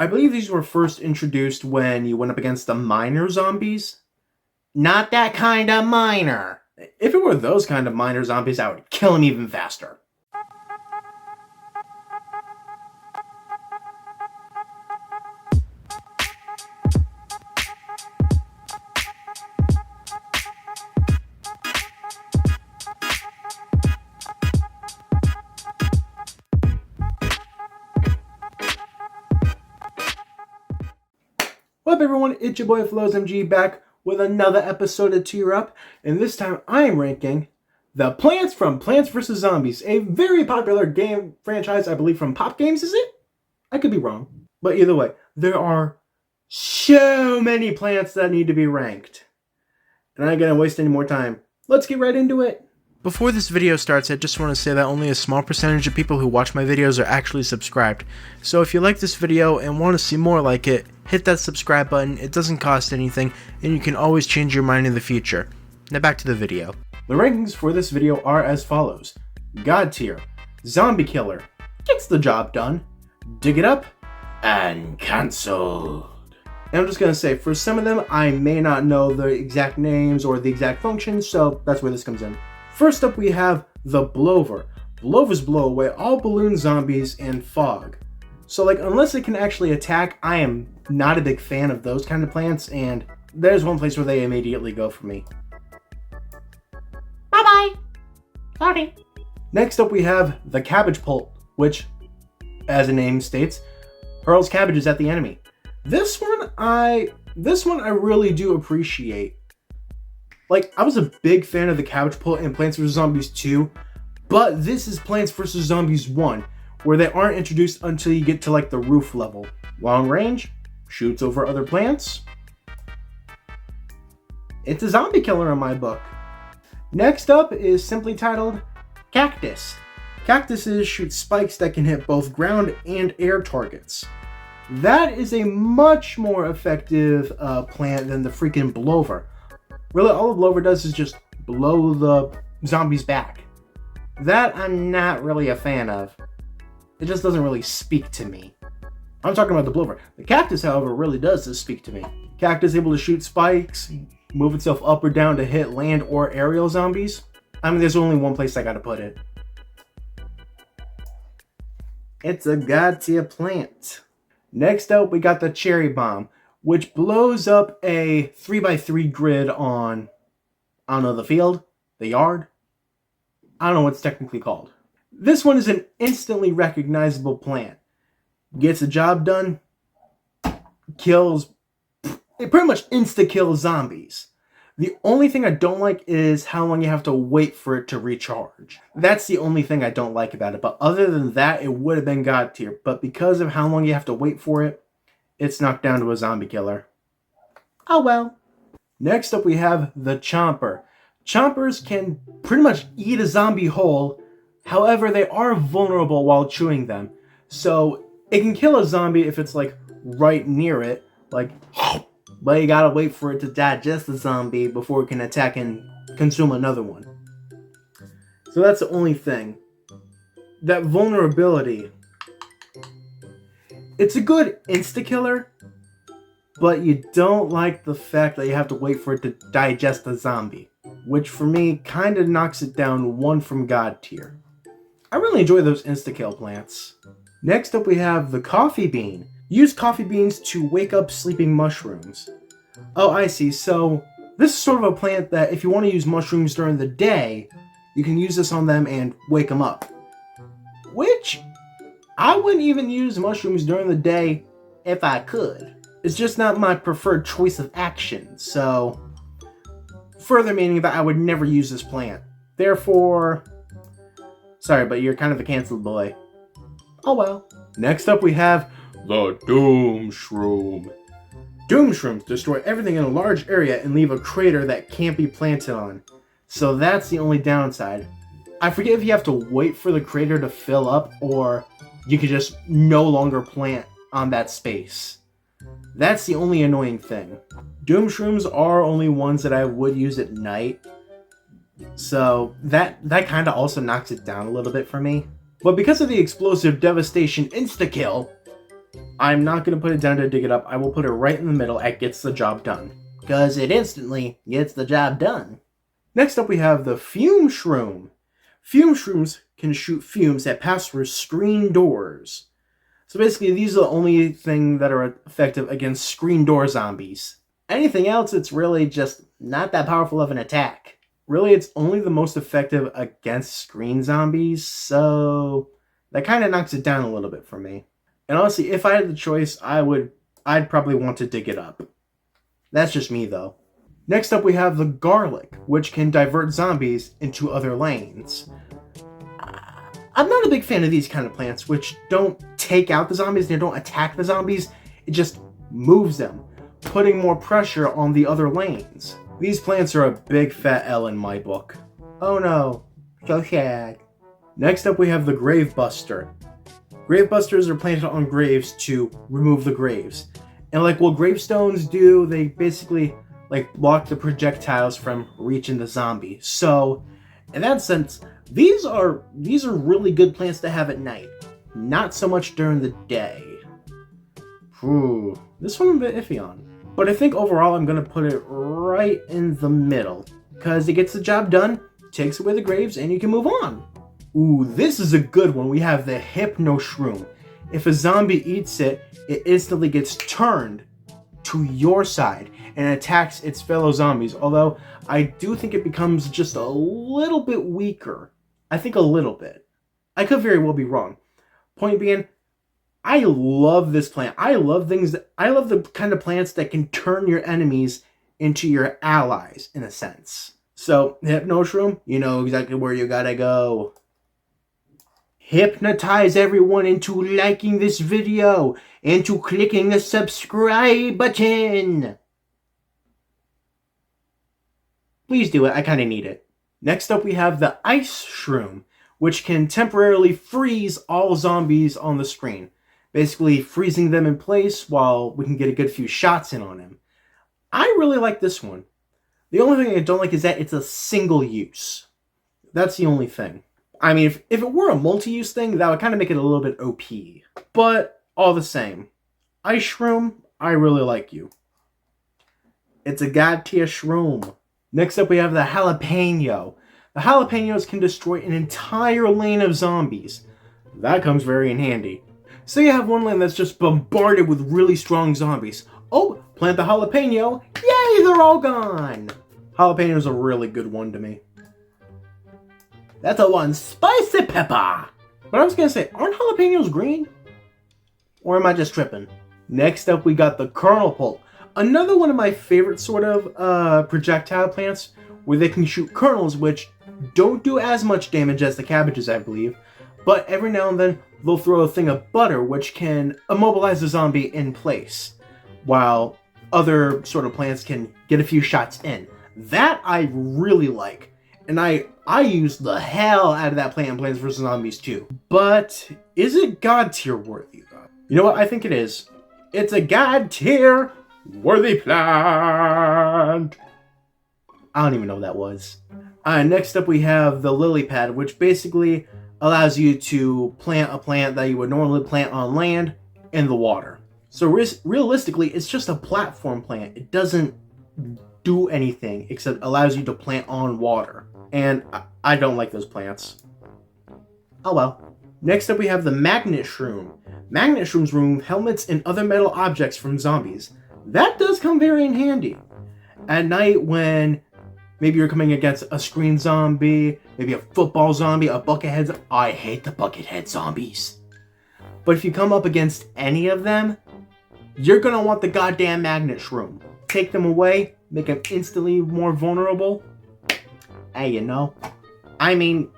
I believe these were first introduced when you went up against the miner zombies. Not that kind of miner. If it were those kind of miner zombies, I would kill them even faster. What up everyone, it's your boy Floz MG back with another episode of Tear Up, and this time I am ranking the plants from Plants vs. Zombies, a very popular game franchise, I believe from Pop Games, is it? I could be wrong. But either way, there are so many plants that need to be ranked. And I ain't gonna waste any more time. Let's get right into it. Before this video starts, I just want to say that only a small percentage of people who watch my videos are actually subscribed. So if you like this video and want to see more like it, hit that subscribe button. It doesn't cost anything, and you can always change your mind in the future. Now back to the video. The rankings for this video are as follows. God tier, Zombie Killer, gets the job done, Dig It Up, and Cancelled. And I'm just going to say, for some of them, I may not know the exact names or the exact functions, so that's where this comes in. First up, we have the Blower. Blowers blow away all balloon zombies and fog. So, unless it can actually attack, I am not a big fan of those kind of plants, and there's one place where they immediately go for me. Bye-bye! Sorry. Next up, we have the Cabbage Pulp, which, as the name states, hurls cabbages at the enemy. This one I really do appreciate. I was a big fan of the Cabbage Pulp in Plants vs. Zombies 2, but this is Plants vs. Zombies 1, where they aren't introduced until you get to, the roof level. Long range, shoots over other plants. It's a zombie killer in my book. Next up is simply titled Cactus. Cactuses shoot spikes that can hit both ground and air targets. That is a much more effective plant than the freaking Blower. Really, all the Blower does is just blow the zombies back. That I'm not really a fan of. It just doesn't really speak to me. I'm talking about the Blower. The Cactus, however, really does speak to me. Cactus is able to shoot spikes, move itself up or down to hit land or aerial zombies. I mean, there's only one place I gotta put it. It's a god tier plant. Next up, we got the Cherry Bomb, which blows up a 3x3 grid on, I don't know, the field, the yard. I don't know what it's technically called. This one is an instantly recognizable plant. Gets the job done, kills, it pretty much insta-kills zombies. The only thing I don't like is how long you have to wait for it to recharge. That's the only thing I don't like about it, but other than that, it would have been god tier. But because of how long you have to wait for it, it's knocked down to a zombie killer. Oh well. Next up we have the Chomper. Chompers can pretty much eat a zombie whole, however they are vulnerable while chewing them. So it can kill a zombie if it's right near it, but you gotta wait for it to digest the zombie before it can attack and consume another one. So that's the only thing. That vulnerability. It's a good insta-killer, but you don't like the fact that you have to wait for it to digest the zombie, which for me kind of knocks it down one from god tier. I really enjoy those insta-kill plants. Next up we have the Coffee Bean. Use coffee beans to wake up sleeping mushrooms. Oh, I see. So this is sort of a plant that if you want to use mushrooms during the day, you can use this on them and wake them up. Which, I wouldn't even use mushrooms during the day if I could. It's just not my preferred choice of action, so further meaning that I would never use this plant. Therefore, sorry, but you're kind of a canceled boy. Oh well. Next up we have the Doom Shroom. Doom Shrooms destroy everything in a large area and leave a crater that can't be planted on. So that's the only downside. I forget if you have to wait for the crater to fill up or you could just no longer plant on that space. That's the only annoying thing. Doom Shrooms are only ones that I would use at night. So that kind of also knocks it down a little bit for me. But because of the explosive devastation insta-kill, I'm not going to put it down to dig it up. I will put it right in the middle at gets the job done. Because it instantly gets the job done. Next up we have the Fume Shroom. Fume Shrooms can shoot fumes that pass through screen doors. So basically these are the only thing that are effective against screen door zombies. Anything else, it's really just not that powerful of an attack. Really, it's only the most effective against screen zombies, so that kind of knocks it down a little bit for me. And honestly, if I had the choice, I'd probably want to dig it up. That's just me, though. Next up, we have the Garlic, which can divert zombies into other lanes. I'm not a big fan of these kind of plants, which don't take out the zombies, they don't attack the zombies, it just moves them, putting more pressure on the other lanes. These plants are a big fat L in my book. Oh no, so sad. Next up we have the Grave Buster. Grave Busters are planted on graves to remove the graves. And like what gravestones do, they basically like block the projectiles from reaching the zombie. So in that sense, these are really good plants to have at night. Not so much during the day. This one I'm a bit iffy on. But I think overall I'm going to put it right in the middle. Because it gets the job done, takes away the graves, and you can move on. Ooh, this is a good one. We have the Hypno Shroom. If a zombie eats it, it instantly gets turned to your side and attacks its fellow zombies. Although, I do think it becomes just a little bit weaker. I think a little bit. I could very well be wrong. Point being, I love this plant. I love the kind of plants that can turn your enemies into your allies, in a sense. So, Hypno Shroom, you know exactly where you gotta go. Hypnotize everyone into liking this video, into clicking the subscribe button. Please do it, I kinda need it. Next up we have the Ice Shroom, which can temporarily freeze all zombies on the screen. Basically freezing them in place while we can get a good few shots in on him. I really like this one. The only thing I don't like is that it's a single use. That's the only thing. I mean, if it were a multi-use thing, that would kind of make it a little bit OP. But all the same, Ice Shroom, I really like you. It's a god tier shroom. Next up we have the Jalapeno. The jalapenos can destroy an entire lane of zombies. That comes very in handy. Say you have one lane that's just bombarded with really strong zombies. Oh, plant the jalapeno. Yay, they're all gone. Jalapeno's a really good one to me. That's a one spicy pepper. But I was going to say, aren't jalapenos green? Or am I just tripping? Next up, we got the Kernel Pulp. Another one of my favorite sort of projectile plants where they can shoot kernels, which don't do as much damage as the cabbages, I believe. But every now and then, they'll throw a thing of butter, which can immobilize the zombie in place, while other sort of plants can get a few shots in. That I really like, and I use the hell out of that plant in Plants vs. Zombies too. But is it god tier worthy though? You know what? I think it is. It's a god tier worthy plant. I don't even know what that was. Next up we have the Lily Pad, which basically allows you to plant a plant that you would normally plant on land in the water. So realistically, it's just a platform plant. It doesn't do anything except allows you to plant on water. And I don't like those plants. Oh well. Next up we have the Magnus Shroom. Magnus Shrooms remove helmets and other metal objects from zombies. That does come very in handy. At night when maybe you're coming against a screen zombie, maybe a football zombie, a buckethead. I hate the buckethead zombies. But if you come up against any of them, you're going to want the goddamn Magnus Shroom. Take them away, make them instantly more vulnerable. Hey, you know. I mean,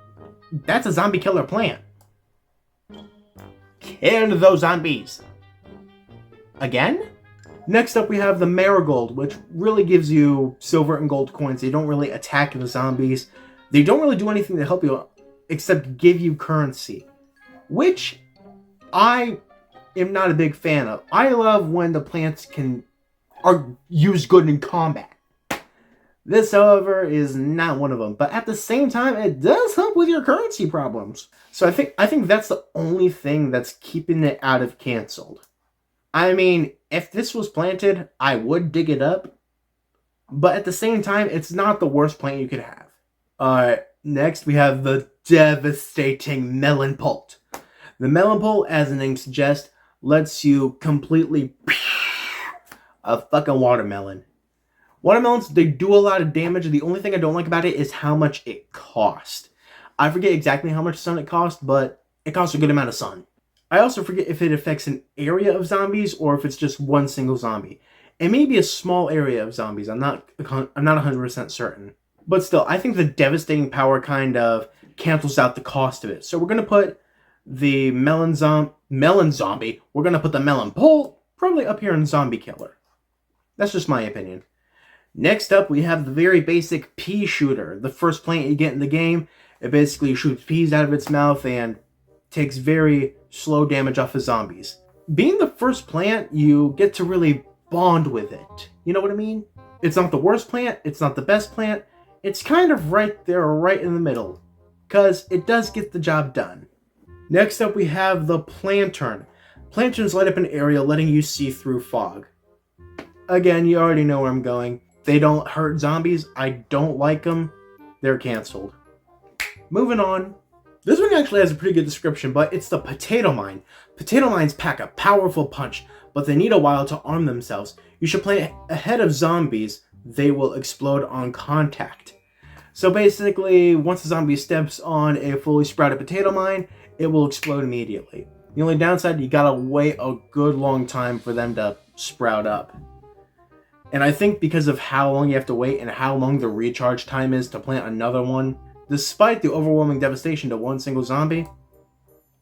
that's a zombie killer plant. Kill those zombies. Again? Next up we have the Marigold, which really gives you silver and gold coins. They don't really attack the zombies. They don't really do anything to help you except give you currency, which I am not a big fan of. I love when the plants are used good in combat. This, however, is not one of them. But at the same time, it does help with your currency problems. So I think that's the only thing that's keeping it out of canceled. I mean, if this was planted, I would dig it up. But at the same time, it's not the worst plant you could have. Alright, next we have the devastating Melon Pulp. The Melon Pulp, as the name suggests, lets you completely a fucking watermelon. Watermelons, they do a lot of damage. The only thing I don't like about it is how much it costs. I forget exactly how much sun it costs, but it costs a good amount of sun. I also forget if it affects an area of zombies or if it's just one single zombie. It may be a small area of zombies. I'm not 100% certain. But still, I think the devastating power kind of cancels out the cost of it. So we're going to put the melon zombie. We're going to put the Melon Pulp probably up here in Zombie Killer. That's just my opinion. Next up, we have the very basic Peashooter. The first plant you get in the game. It basically shoots peas out of its mouth and takes very slow damage off of zombies. Being the first plant, you get to really bond with it. You know what I mean? It's not the worst plant. It's not the best plant. It's kind of right there, right in the middle. Because it does get the job done. Next up, we have the Plantain. Plantains light up an area, letting you see through fog. Again, you already know where I'm going. They don't hurt zombies. I don't like them. They're canceled. Moving on. This one actually has a pretty good description, but it's the Potato Mine. Potato Mines pack a powerful punch, but they need a while to arm themselves. You should plant ahead of zombies. They will explode on contact. So basically, once a zombie steps on a fully sprouted potato mine, it will explode immediately. The only downside, you gotta wait a good long time for them to sprout up. And I think because of how long you have to wait and how long the recharge time is to plant another one, despite the overwhelming devastation to one single zombie,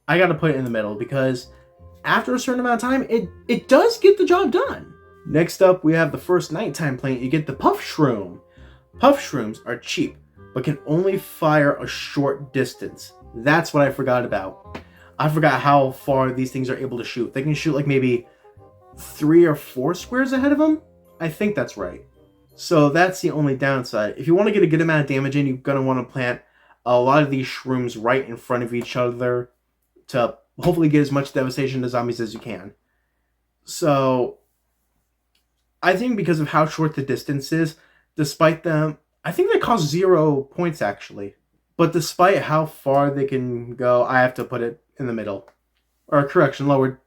I gotta put it in the middle because after a certain amount of time, it does get the job done. Next up, we have the first nighttime plant. You get the Puff Shroom. Puff Shrooms are cheap, but can only fire a short distance. That's what I forgot about. I forgot how far these things are able to shoot. They can shoot like maybe 3 or 4 squares ahead of them. I think that's right. So that's the only downside. If you want to get a good amount of damage in, you're going to want to plant a lot of these shrooms right in front of each other to hopefully get as much devastation to zombies as you can. So I think because of how short the distance is, despite them, I think they cost 0 points actually. But despite how far they can go, I have to put it in the middle. Or correction, lowered.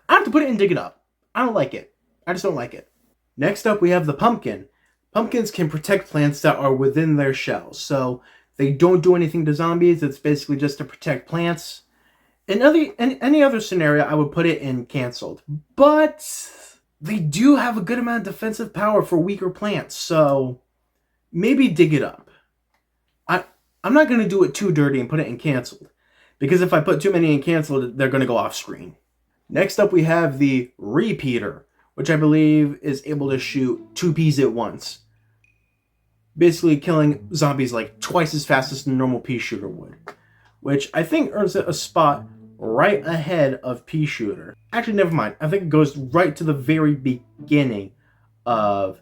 I have to put it and dig it up. I don't like it. I just don't like it. Next up, we have the pumpkin. Pumpkins can protect plants that are within their shells. So they don't do anything to zombies. It's basically just to protect plants. In any other scenario, I would put it in canceled. But they do have a good amount of defensive power for weaker plants. So maybe dig it up. I'm not going to do it too dirty and put it in canceled. Because if I put too many in canceled, they're going to go off screen. Next up, we have the Repeater, which I believe is able to shoot 2 peas at once. Basically killing zombies like twice as fast as the normal Peashooter would. Which I think earns it a spot right ahead of Peashooter. Actually, never mind. I think it goes right to the very beginning of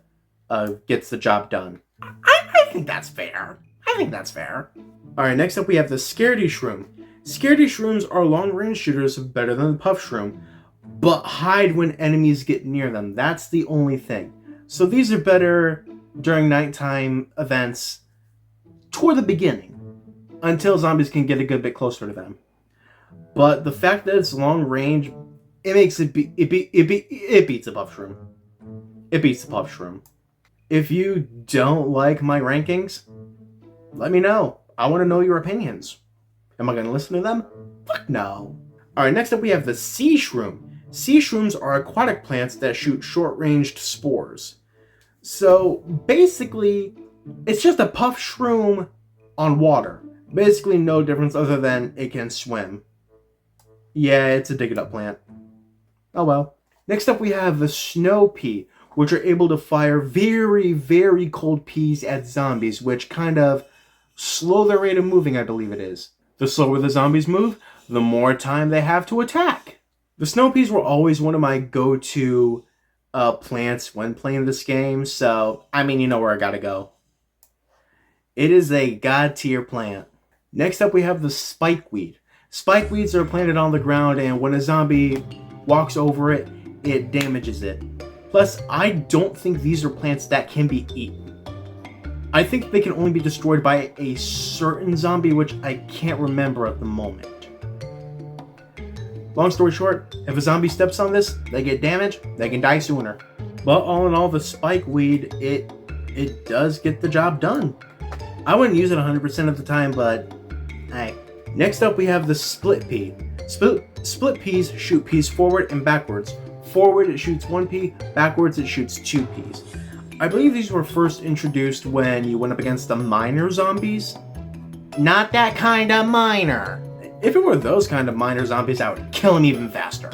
Gets the Job Done. I think that's fair. I think that's fair. Alright, next up we have the Scaredy Shroom. Scaredy Shrooms are long-range shooters better than the Puff Shroom, but hide when enemies get near them. That's the only thing. So these are better during nighttime events toward the beginning, until zombies can get a good bit closer to them. But the fact that it's long range, it makes it beats the Puff Shroom. It beats the Puff Shroom. If you don't like my rankings, let me know. I want to know your opinions. Am I going to listen to them? Fuck no. Alright, next up we have the Sea Shroom. Sea Shrooms are aquatic plants that shoot short-ranged spores. So, basically, it's just a Puff Shroom on water. Basically no difference other than it can swim. Yeah, it's a dig-it-up plant. Oh well. Next up we have the Snow Pea, which are able to fire very, very cold peas at zombies, which kind of slow their rate of moving, I believe it is. The slower the zombies move, the more time they have to attack. The Snow Peas were always one of my go-to plants when playing this game, so, I mean, you know where I gotta go. It is a god tier plant. Next up we have the Spikeweed. Spikeweeds are planted on the ground, and when a zombie walks over it, it damages it. Plus, I don't think these are plants that can be eaten. I think they can only be destroyed by a certain zombie, which I can't remember at the moment. Long story short, if a zombie steps on this, they get damaged, they can die sooner. But all in all, the spike weed, it does get the job done. I wouldn't use it 100% of the time, but hey. Next up, we have the split pea. Split peas shoot peas forward and backwards. Forward, it shoots 1 pea. Backwards, it shoots 2 peas. I believe these were first introduced when you went up against the miner zombies. Not that kind of miner. If it were those kind of miner zombies, I would kill them even faster.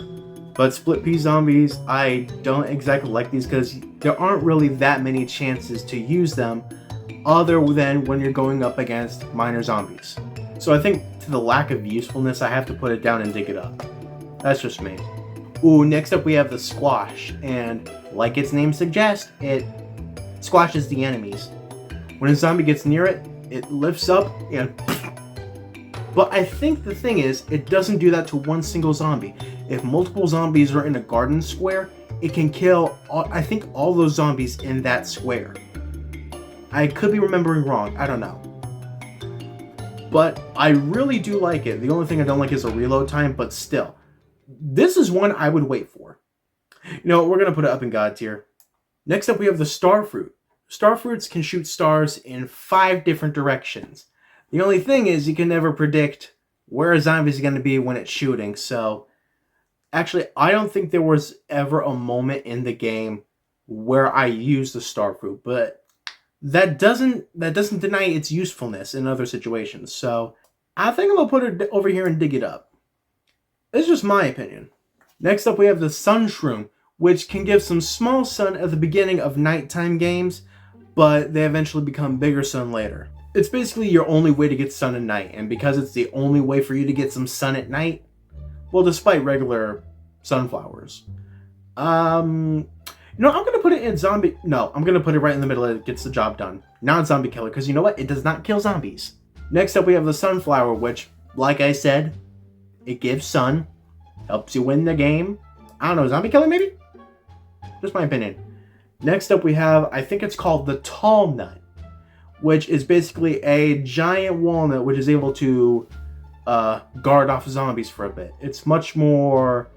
But split pea zombies, I don't exactly like these because there aren't really that many chances to use them other than when you're going up against miner zombies. So I think to the lack of usefulness, I have to put it down and dig it up. That's just me. Ooh, next up we have the squash, and like its name suggests, it squashes the enemies. When a zombie gets near it, it lifts up and... But I think the thing is, it doesn't do that to one single zombie. If multiple zombies are in a garden square, it can kill, I think, all those zombies in that square. I could be remembering wrong, I don't know. But I really do like it. The only thing I don't like is the reload time, but still. This is one I would wait for. You know, we're going to put it up in God tier. Next up, we have the starfruit. Starfruits can shoot stars in 5 different directions. The only thing is you can never predict where a zombie is going to be when it's shooting. So, actually, I don't think there was ever a moment in the game where I used the starfruit, but that doesn't deny its usefulness in other situations. So, I think I'm going to put it over here and dig it up. It's just my opinion. Next up, we have the Sunshroom, which can give some small sun at the beginning of nighttime games, but they eventually become bigger sun later. It's basically your only way to get sun at night, and because it's the only way for you to get some sun at night, well, despite regular sunflowers. You know, I'm going to put it in zombie... No, I'm going to put it right in the middle that gets the job done. Not zombie killer, because you know what? It does not kill zombies. Next up, we have the sunflower, which, like I said, it gives sun, helps you win the game. I don't know, zombie killer maybe? Just my opinion. Next up, we have, I think it's called the tall nut, which is basically a giant walnut which is able to guard off zombies for a bit. It's much more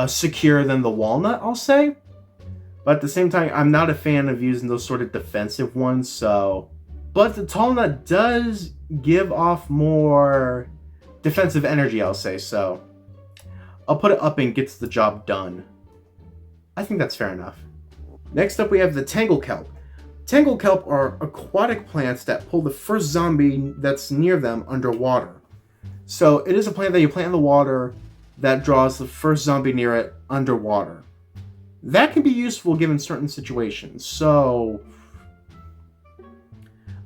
secure than the walnut, I'll say. But at the same time, I'm not a fan of using those sort of defensive ones, so... But the tall nut does give off more defensive energy, I'll say, so... I'll put it up and gets the job done. I think that's fair enough. Next up, we have the Tangle Kelp. Tangle Kelp are aquatic plants that pull the first zombie that's near them underwater. So it is a plant that you plant in the water that draws the first zombie near it underwater. That can be useful given certain situations. So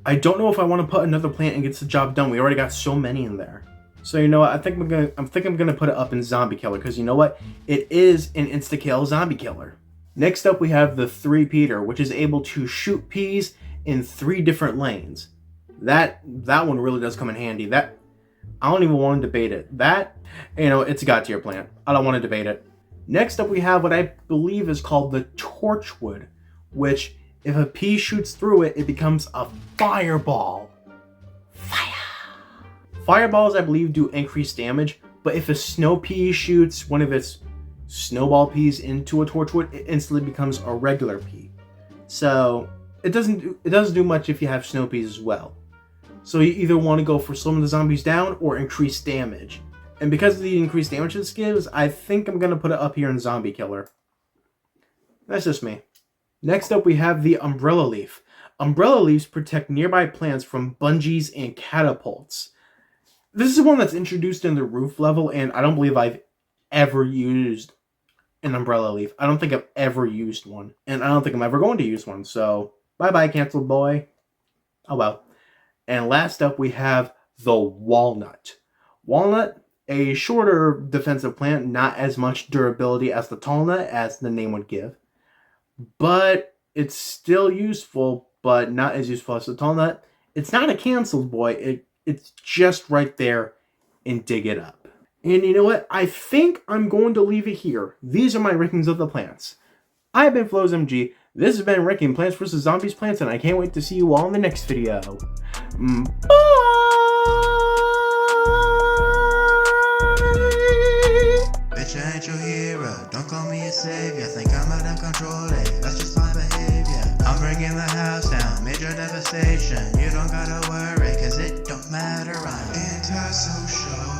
I don't know if I want to put another plant and gets the job done. We already got so many in there. So you know what? I think I'm gonna put it up in zombie killer because you know what? It is an insta-kill zombie killer. Next up, we have the 3-peater, which is able to shoot peas in 3 different lanes. That one really does come in handy. That I don't even want to debate it. That, you know, it's a god tier plant. I don't want to debate it. Next up, we have what I believe is called the Torchwood, which if a pea shoots through it, it becomes a fireball. Fire! Fireballs, I believe, do increased damage, but if a snow pea shoots one of its snowball peas into a Torchwood, it instantly becomes a regular pea. So it doesn't do much if you have snow peas as well. So you either want to go for slowing the zombies down or increase damage. And because of the increased damage this gives, I think I'm going to put it up here in zombie killer. That's just me. Next up, we have the umbrella leaf. Umbrella leaves protect nearby plants from bungees and catapults. This is one that's introduced in the roof level, and I don't believe I've ever used an umbrella leaf. I don't think I've ever used one, and I don't think I'm ever going to use one, so bye-bye, canceled boy. Oh well. And last up, we have the walnut. Walnut, a shorter defensive plant, not as much durability as the tall nut, as the name would give. But it's still useful, but not as useful as the tall nut. It's not a canceled boy. It's just right there and dig it up. And you know what? I think I'm going to leave it here. These are my rankings of the plants. I've been Floz MG. This has been ranking Plants vs. Zombies plants, and I can't wait to see you all in the next video. Bye! Bitch, I ain't your hero, don't call me a savior. Think I'm out of control, that's just my behavior. I'm bringing the house down, major devastation. You don't gotta worry, cause it don't matter, I'm antisocial.